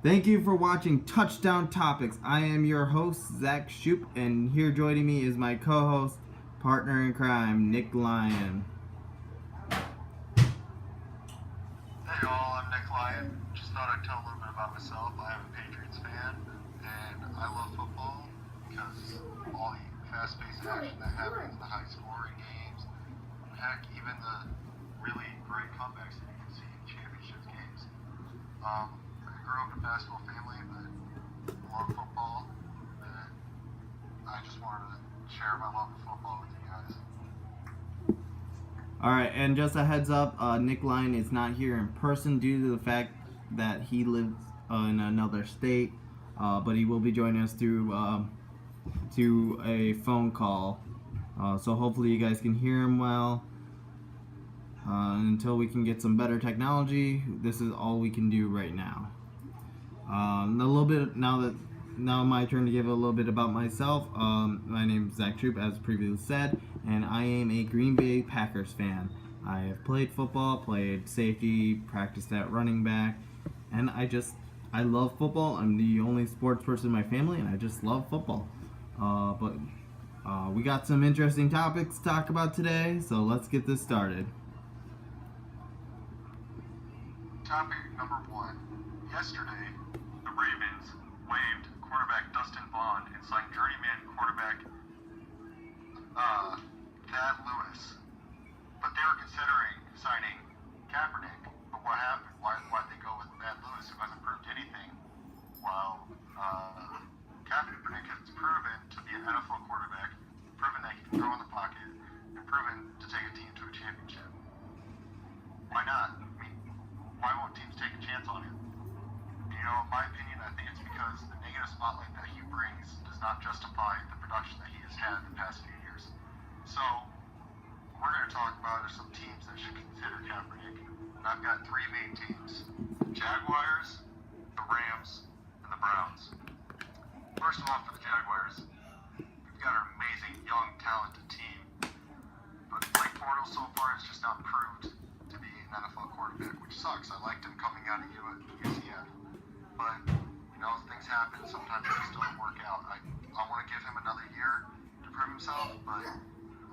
Thank you for watching Touchdown Topics. I am your host, Zach Shoop, and here joining me is my co-host, partner in crime, Nick Lyon. Hey y'all, I'm Nick Lyon. Just thought I'd tell a little bit about myself. I am a Patriots fan, and I love football because all the fast-paced action that happens, the high-scoring games, heck, even the really great comebacks that you can see in championship games. I grew up in a basketball family, but I love football, and I just wanted to share my love of football with you guys. Alright, and just a heads up, Nick Lyon is not here in person due to the fact that he lives in another state, but he will be joining us through a phone call. So hopefully you guys can hear him well. Until we can get some better technology, this is all we can do right now. A little bit now my turn to give a little bit about myself. My name is Zach Troop, as previously said, and I am a Green Bay Packers fan. I have played football, played safety, practiced at running back, and I love football. I'm the only sports person in my family, and I just love football. But we got some interesting topics to talk about today, so let's get this started. Topic number one. Yesterday, the Ravens waived quarterback Dustin Vaughn and signed journeyman quarterback Thad Lewis. But they were considering signing Kaepernick. But what happened? Why'd they go with Thad Lewis, who hasn't proved anything? While Kaepernick has proven to be an NFL quarterback, proven that he can throw in the pocket, and proven to take a team to a championship. Why not? Why won't teams take a chance on him? In my opinion, I think it's because the negative spotlight that he brings does not justify the production that he has had the past few years. So, what we're going to talk about are some teams that should consider Kaepernick. And I've got three main teams: the Jaguars, the Rams, and the Browns. First of all, for the Jaguars, we've got an amazing, young, talented team. But Blake Bortles so far has just not proved to be an NFL quarterback, which sucks. I liked him coming out of UCF. But, things happen. Sometimes it just doesn't work out. I want to give him another year to prove himself, but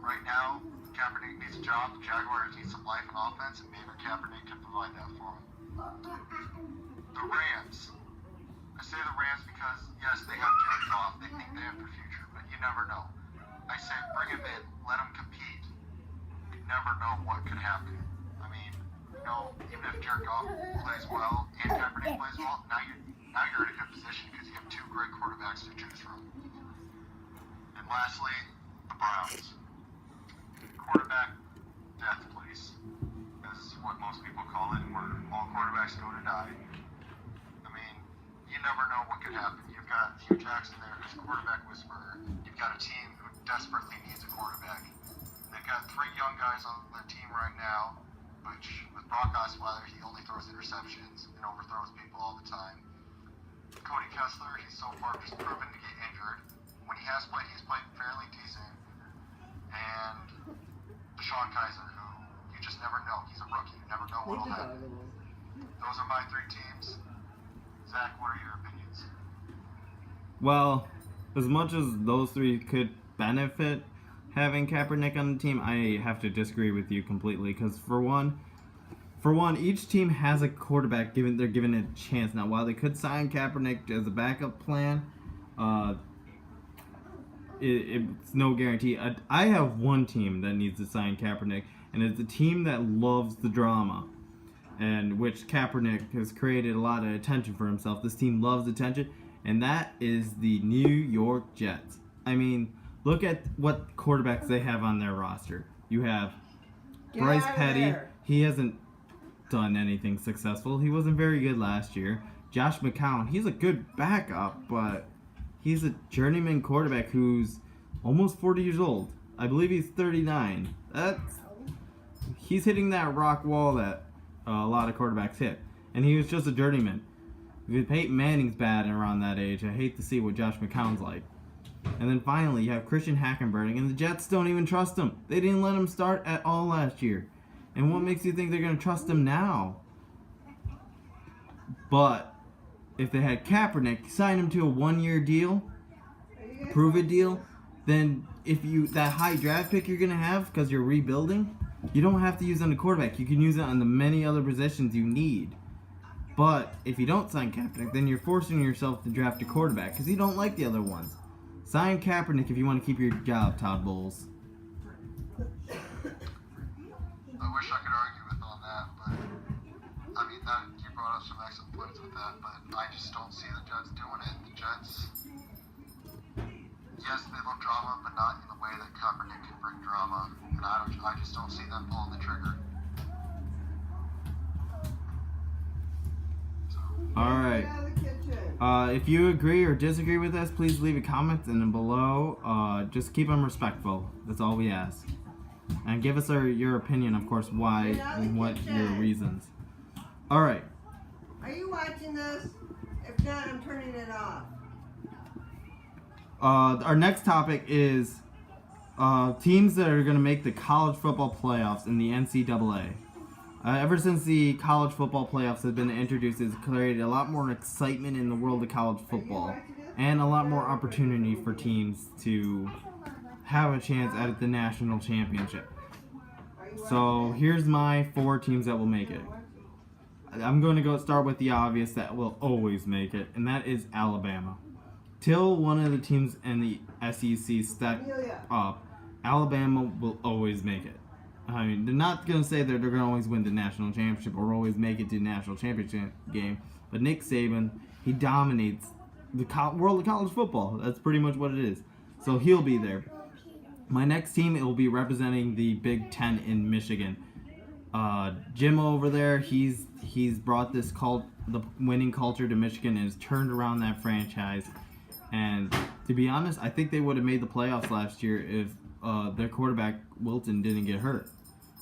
right now, Kaepernick needs a job. The Jaguars need some life and offense, and maybe Kaepernick can provide that for him. The Rams. I say the Rams because, yes, they have Jared Goff. They think they have the future, but you never know. I say bring him in. Let him compete. You never know what could happen. Even if Jared Goff plays well and Kaepernick plays well, now you're in a good position because you have two great quarterbacks to choose from. And lastly, the Browns. Quarterback death place. That's what most people call it, where all quarterbacks go to die. You never know what could happen. You've got Hugh Jackson there, who's a quarterback whisperer. You've got a team who desperately needs a quarterback. They've got three young guys on their team right now, which with Brock Osweiler, he only throws interceptions and overthrows people all the time. Cody Kessler, he's so far just proven to get injured. When he has played, he's played fairly decent. And Deshaun Kaiser, who you just never know. He's a rookie. You never know what will happen. Those are my three teams. Zach, what are your opinions? Well, as much as those three could benefit having Kaepernick on the team, I have to disagree with you completely. Because for one, each team has a quarterback. They're given a chance. Now, while they could sign Kaepernick as a backup plan, it's no guarantee. I have one team that needs to sign Kaepernick, and it's a team that loves the drama, and which Kaepernick has created a lot of attention for himself. This team loves attention, and that is the New York Jets. Look at what quarterbacks they have on their roster. You have Bryce Petty. He hasn't done anything successful. He wasn't very good last year. Josh McCown, he's a good backup, but he's a journeyman quarterback who's almost 40 years old. I believe he's 39. He's hitting that rock wall that a lot of quarterbacks hit. And he was just a journeyman. If Peyton Manning's bad around that age, I hate to see what Josh McCown's like. And then finally, you have Christian Hackenberg, and the Jets don't even trust him. They didn't let him start at all last year. And what makes you think they're going to trust him now? But if they had Kaepernick, sign him to a 1-year deal, prove it deal, then if you that high draft pick you're gonna have because you're rebuilding, you don't have to use it on the quarterback. You can use it on the many other positions you need. But if you don't sign Kaepernick, then you're forcing yourself to draft a quarterback because you don't like the other ones. Sign Kaepernick if you want to keep your job, Todd Bowles. I wish I could argue with on that, but I mean, that you brought up some excellent points with that, but I just don't see the Jets doing it. The Jets, yes, they love drama, but not in the way that Kaepernick can bring drama, and I just don't see them pulling the trigger. So. All right. If you agree or disagree with us, please leave a comment and then below. Just keep them respectful. That's all we ask. And give us your opinion, of course, why and what your reasons. All right. Are you watching this? If not, I'm turning it off. Our next topic is teams that are going to make the college football playoffs in the NCAA. Ever since the college football playoffs have been introduced, it's created a lot more excitement in the world of college football and a lot more opportunity for teams to have a chance at the national championship. So here's my 4 teams that will make it. I'm going to start with the obvious that will always make it, and that is Alabama. Till one of the teams in the SEC step up, Alabama will always make it. I mean, they're not going to say that they're going to always win the national championship or always make it to the national championship game, but Nick Saban, he dominates the world of college football. That's pretty much what it is. So he'll be there. My next team, it will be representing the Big Ten in Michigan. Jim over there, he's brought the winning culture to Michigan and has turned around that franchise. And to be honest, I think they would have made the playoffs last year if their quarterback Wilton didn't get hurt.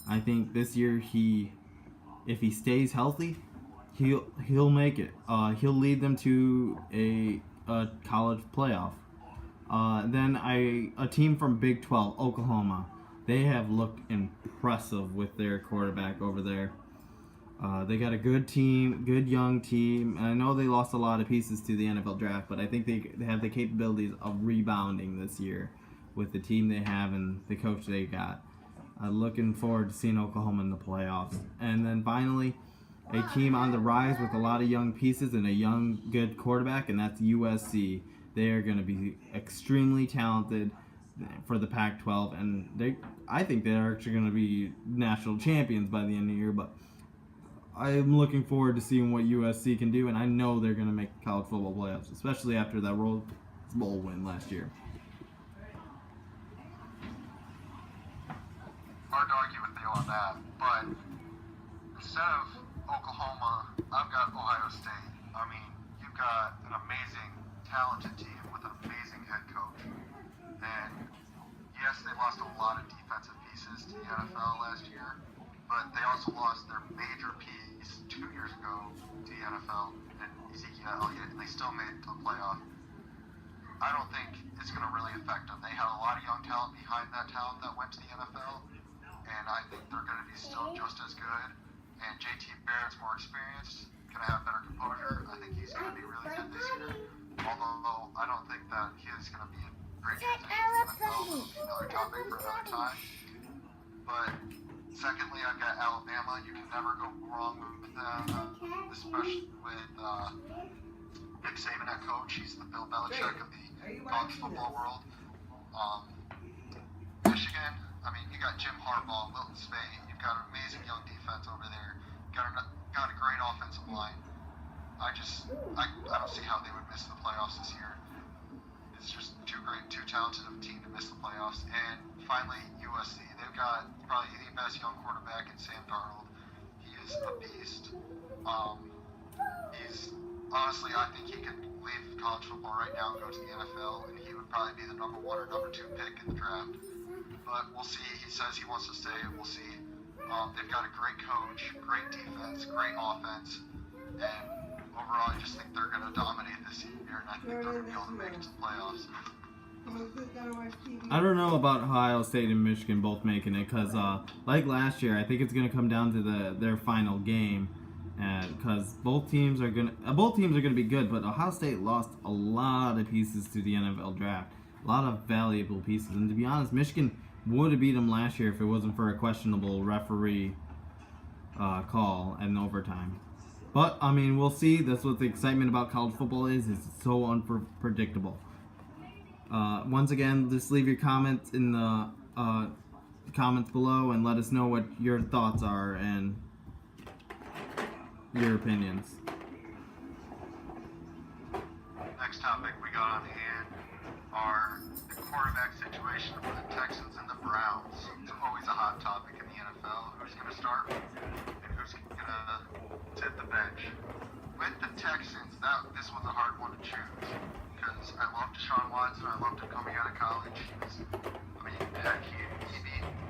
I think this year if he stays healthy, he'll make it. He'll lead them to a college playoff. Then a team from Big 12, Oklahoma. They have looked impressive with their quarterback over there. They got a good team, good young team. And I know they lost a lot of pieces to the NFL draft, but I think they have the capabilities of rebounding this year with the team they have and the coach they got. Looking forward to seeing Oklahoma in the playoffs. And then finally, a team on the rise with a lot of young pieces and a young, good quarterback, and that's USC. They are going to be extremely talented for the Pac-12, and I think they're actually going to be national champions by the end of the year, but I'm looking forward to seeing what USC can do, and I know they're going to make college football playoffs, especially after that Rose Bowl win last year. Hard to argue with you on that, but instead of Oklahoma, I've got Ohio State. I mean, you've got an amazing, talented team with an amazing head coach. And yes, they lost a lot of defensive pieces to the NFL last year, but they also lost their major piece 2 years ago to the NFL, and Ezekiel Elliott, and they still made the playoff. I don't think it's going to really affect them. They have a lot of young talent behind that talent that went to the NFL, and I think they're going to be still just as good. And JT Barrett's more experienced, going to have better composure. I think he's going to be really good this year. Although I don't think that he is going to be a great transition to the NFL. It'll be another topic for another time. But secondly, I've got Alabama. You can never go wrong with them, especially with Nick Saban at coach. He's the Bill Belichick of the college football world. Michigan, I mean, you got Jim Harbaugh, Wilton Speight. You've got an amazing young defense over there. Got a great offensive line. I don't see how they would miss the playoffs this year. It's just too talented of a team to miss the playoffs. And finally, USC. They've got probably the best young quarterback in Sam Darnold. He is a beast. Honestly, I think he could leave college football right now and go to the NFL, and he would probably be the number 1 or number 2 pick in the draft. But we'll see. He says he wants to stay. We'll see. They've got a great coach, great defense, great offense, and overall, I just think they're going to dominate this year, and I think they're going to be able to make it to the playoffs. I don't know about Ohio State and Michigan both making it because, like last year, I think it's going to come down to their final game. and because both teams are gonna be good, but Ohio State lost a lot of pieces to the NFL draft, a lot of valuable pieces, and to be honest, Michigan would have beat them last year if it wasn't for a questionable referee call in overtime. But I mean, we'll see. That's what the excitement about college football is. It's so unpredictable. Once again, just leave your comments in the comments below and let us know what your thoughts are and your opinions. Next topic we got on hand are the quarterback situation for the Texans and the Browns. It's always a hot topic in the NFL. Who's going to start and who's going to sit the bench? With the Texans, this was a hard one to choose because I love Deshaun Watson. I loved him coming out of college. Heck, he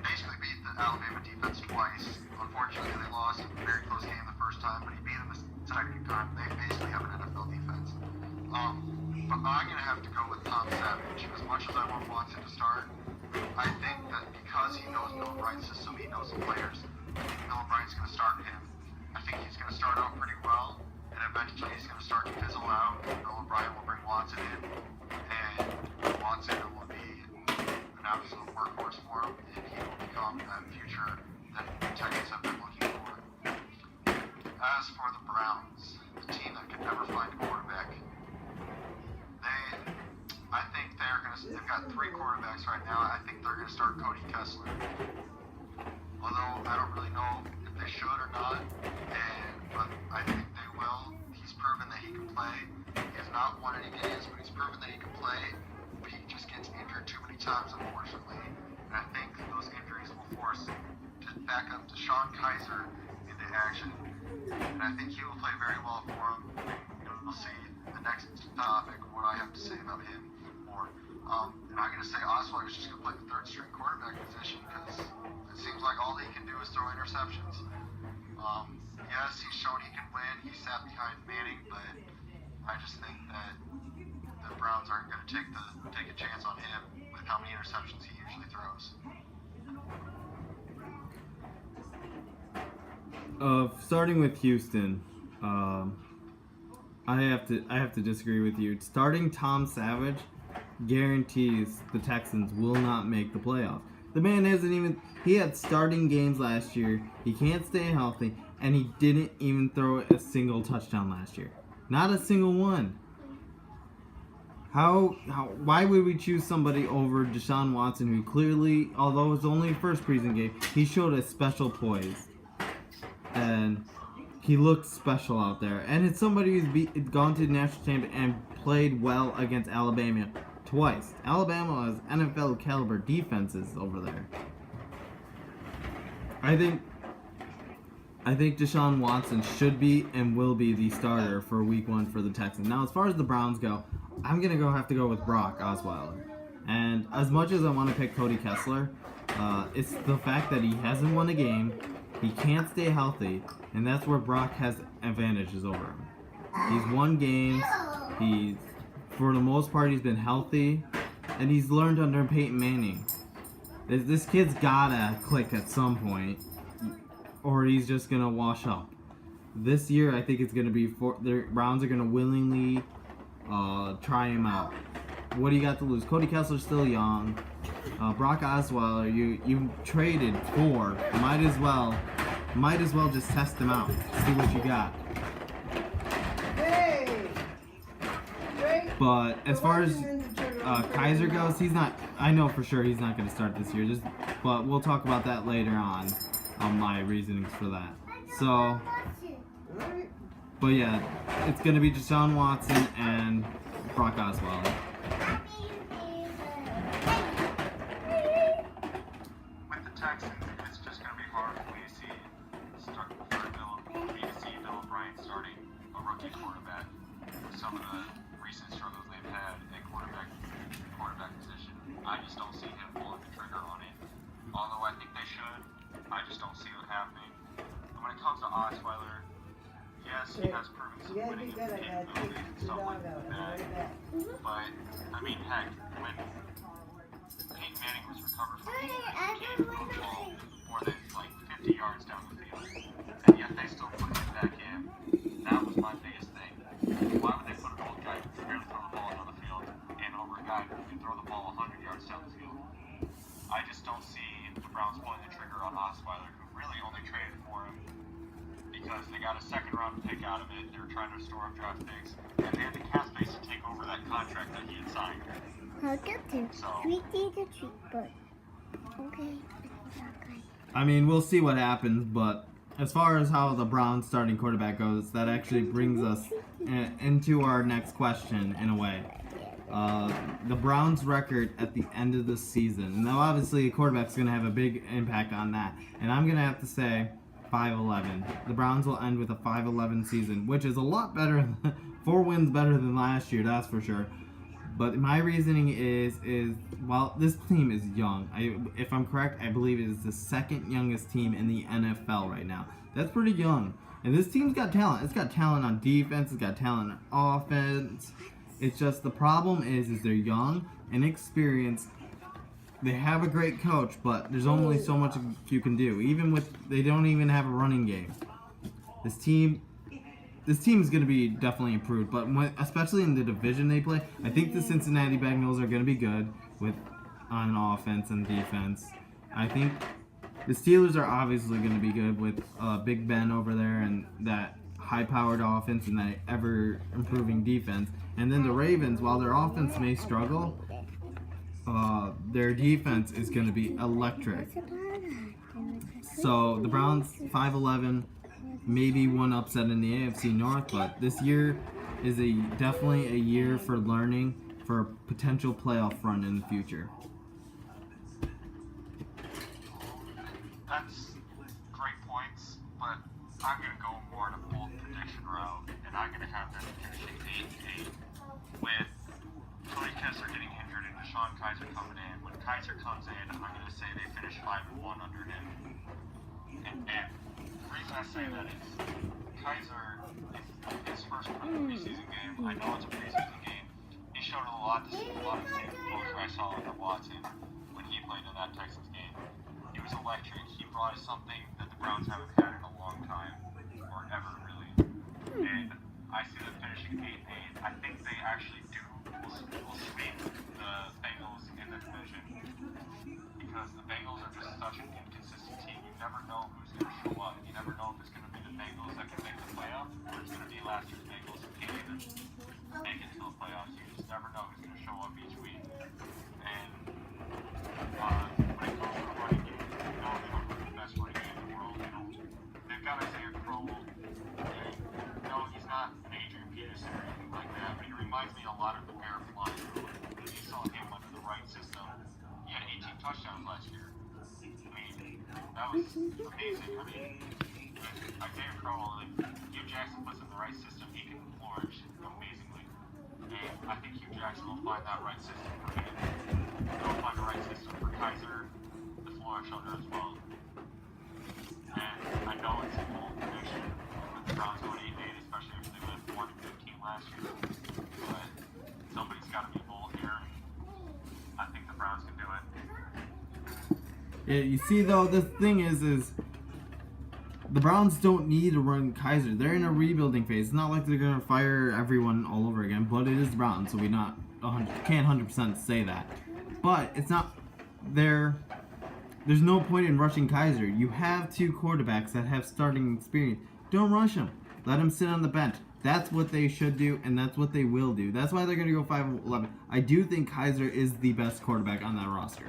basically beat the Alabama defense twice. Unfortunately, they lost a very close game the first time, but he beat them the second time. They basically have an NFL defense. But I'm going to have to go with Tom Savage. As much as I want Watson to start, I think that because he knows Bill O'Brien's system, he knows the players, I think Bill O'Brien's going to start him. I think he's going to start out pretty well, and eventually he's going to start to fizzle out. Bill O'Brien will bring Watson in, and Watson will be an absolute workhorse for him, and he will become that future that the Texans have been looking for. As for the Browns, the team that can never find a quarterback, I think they've got 3 quarterbacks right now. I think they're going to start Cody Kessler. Although I don't really know if they should or not, but I think they will. He's proven that he can play. He has not won any games, but he's proven that he can play. But he just gets injured too many times, unfortunately. And I think those injuries will force to back up Deshaun Kaiser into action. And I think he will play very well for him. We'll see the next topic, what I have to say about him more. And I'm going to say Osweiler is just going to play the 3rd string quarterback position because it seems like all he can do is throw interceptions. Yes, he's shown he can win. He sat behind Manning, but I just think that the Browns aren't going to take a chance on him with how many interceptions he usually throws. Starting with Houston, I have to disagree with you. Starting Tom Savage guarantees the Texans will not make the playoffs. The man he had starting games last year. He can't stay healthy, and he didn't even throw a single touchdown last year. Not a single one. Why would we choose somebody over Deshaun Watson, who clearly, although it's only the first preseason game, he showed a special poise. And he looked special out there. And it's somebody who's gone to the national championship and played well against Alabama twice. Alabama has NFL caliber defenses over there. I think Deshaun Watson should be and will be the starter for week 1 for the Texans. Now, as far as the Browns go, I'm going to have to go with Brock Osweiler. And as much as I want to pick Cody Kessler, it's the fact that he hasn't won a game, he can't stay healthy, and that's where Brock has advantages over him. He's won games, for the most part, he's been healthy, and he's learned under Peyton Manning. This kid's gotta click at some point, or he's just gonna wash up. This year, I think it's gonna be the Browns are gonna willingly try him out. What do you got to lose? Cody Kessler's still young. Brock Osweiler, you traded for. Might as well just test him out. See what you got. Hey! But as far as Kaiser goes, he's not. I know for sure he's not going to start this year. But we'll talk about that later on my reasonings for that. So, but yeah, it's going to be Deshaun Watson and Brock Osweiler. With the Texans, it's just going to be hard for me to see Bill O'Brien starting a rookie quarterback with some of the recent struggles they've had at quarterback position. I just don't see him pulling the trigger on it. Although I think they should, I just don't see it happening. And when it comes to Osweiler, yes, he has proven some winning capabilities and stuff like that. But, I mean, heck, when Peyton Manning was recovered from injury, he can't throw the ball more than like 50 yards down the field. And yet they still put him back in Why would they put an old guy who can barely throw the ball down the field and over a guy who can throw the ball 100 yards down the field? I just don't see the Browns pulling the trigger on Osweiler, who really only traded for him because they got a second-round pick out of it. They were trying to restore up draft picks, and they had the cap space to take over that contract that he had signed. I'll get to treat the treat, but okay. I mean, we'll see what happens, but as far as how the Browns starting quarterback goes, that actually brings us into our next question in a way. The Browns' record at the end of the season. Now, obviously, a quarterback's going to have a big impact on that. And I'm going to have to say 5-11. The Browns will end with a 5-11 season, which is a lot better, 4 wins better than last year, that's for sure. But my reasoning is while this team is young, if I'm correct, I believe it is the second youngest team in the NFL right now. That's pretty young. And this team's got talent. It's got talent on defense. It's got talent on offense. It's just the problem is they're young, inexperienced. They have a great coach, but there's only so much you can do. They don't even have a running game. This team is going to be definitely improved, but especially in the division they play, I think the Cincinnati Bengals are going to be good on offense and defense. I think the Steelers are obviously going to be good with Big Ben over there and that high-powered offense and that ever-improving defense. And then the Ravens, while their offense may struggle, their defense is going to be electric. So the Browns, 5-11, maybe one upset in the AFC North, but this year is definitely a year for learning for a potential playoff run in the future. That's great points, but I'm going to go more in a bold prediction route, and I'm going to have them finishing 8-8 with Tony Kessler getting injured and Deshaun Kaiser coming in. When Kaiser comes in, I'm going to say they finish 5-1 under him. And the reason I say that is Kaiser, his first preseason game, I know it's a preseason game, he showed a lot of the same composure I saw under Watson when he played in that Texans game. He was electric. He brought us something that the Browns haven't had in a long time, or ever really. And I see them finishing 8-8. I think they actually will sweep the Bengals in the division because the Bengals are just such an inconsistent team. You never know who's going to show up. You never know if it's going to be the Bengals that can make the playoffs or it's going to be last year's Bengals who can't even make it to the playoffs. You just never know who's going to show up each week. And when it comes to the running game, they don't have the best running game in the world. They've got Isaiah Crowell. No, he's not an Adrian Peterson or anything like that, but he reminds me a lot of the Bear Flying. When you saw him under the right system, he had 18 touchdowns last year. I mean, that was amazing. I mean, Isaiah Crowell, if Hugh Jackson puts in the right system, he can flourish amazingly. And I think Hugh Jackson will find that right system for him. He'll find the right system for Kaiser to flourish under as well. And I know it's a bold prediction with the Browns going 8-8, especially if they went 4-15 last year. But somebody's got to be bold here. I think the Browns can do it. Yeah, you see, though, the thing is the Browns don't need to run Kaiser. They're in a rebuilding phase. It's not like they're going to fire everyone all over again, but it is the Browns, so we can't 100% say that. But it's not there. There's no point in rushing Kaiser. You have 2 quarterbacks that have starting experience. Don't rush them. Let them sit on the bench. That's what they should do, and that's what they will do. That's why they're going to go 5-11. I do think Kaiser is the best quarterback on that roster.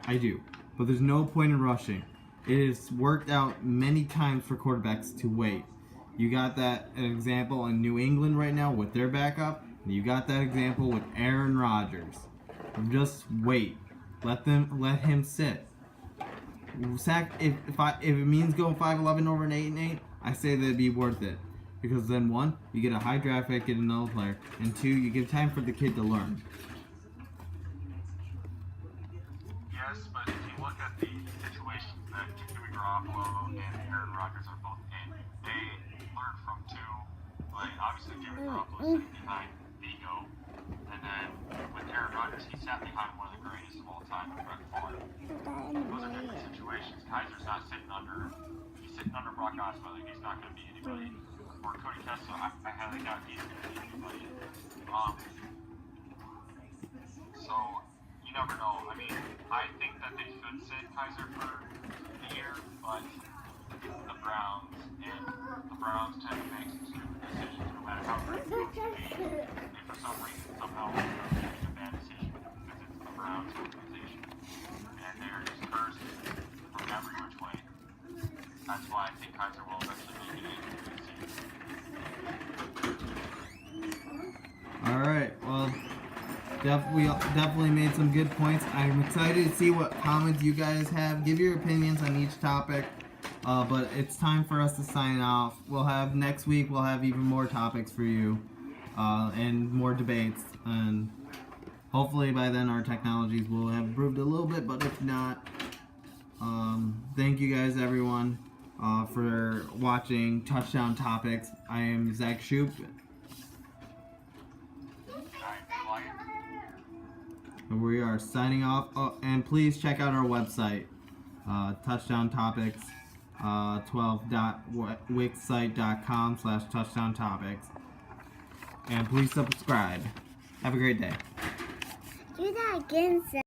I do. But there's no point in rushing. It has worked out many times for quarterbacks to wait. You got that example in New England right now with their backup. And you got that example with Aaron Rodgers. Just wait. Let him sit. If it means going 5-11 over an 8-8, I say that'd be worth it. Because then 1, you get a high draft pick, get another player, and 2, you give time for the kid to learn. Yes, but if you look at the situations that Jimmy Garoppolo and Aaron Rodgers are both in, they learned from 2. Like, obviously Jimmy Garoppolo sitting behind Vigo, and then with Aaron Rodgers, he sat behind one of the greatest of all time, Brett Favre. Those are different situations. Kaiser's not sitting under. He's sitting under Brock Osweiler. He's not going to be anybody. or Cody Kessler, I highly doubt he's going to be anybody. So you never know. I mean, I think that they should sit Kaiser for the year, but the Browns tend to make some stupid decisions no matter how great the coach is. If for some reason somehow they make a bad decision because it's the Browns organization and they're just cursed from every which way. That's why I think Kaiser will eventually make it into the season. All right. Well, we definitely made some good points. I'm excited to see what comments you guys have. Give your opinions on each topic. But it's time for us to sign off. Next week we'll have even more topics for you, and more debates. And hopefully by then our technologies will have improved a little bit. But if not, thank you guys, everyone, for watching Touchdown Topics. I am Zach Shoup. We are signing off. Oh, and please check out our website, Touchdown Topics, 12.wixsite.com/Touchdown Topics. And please subscribe. Have a great day. Do that again, Zach.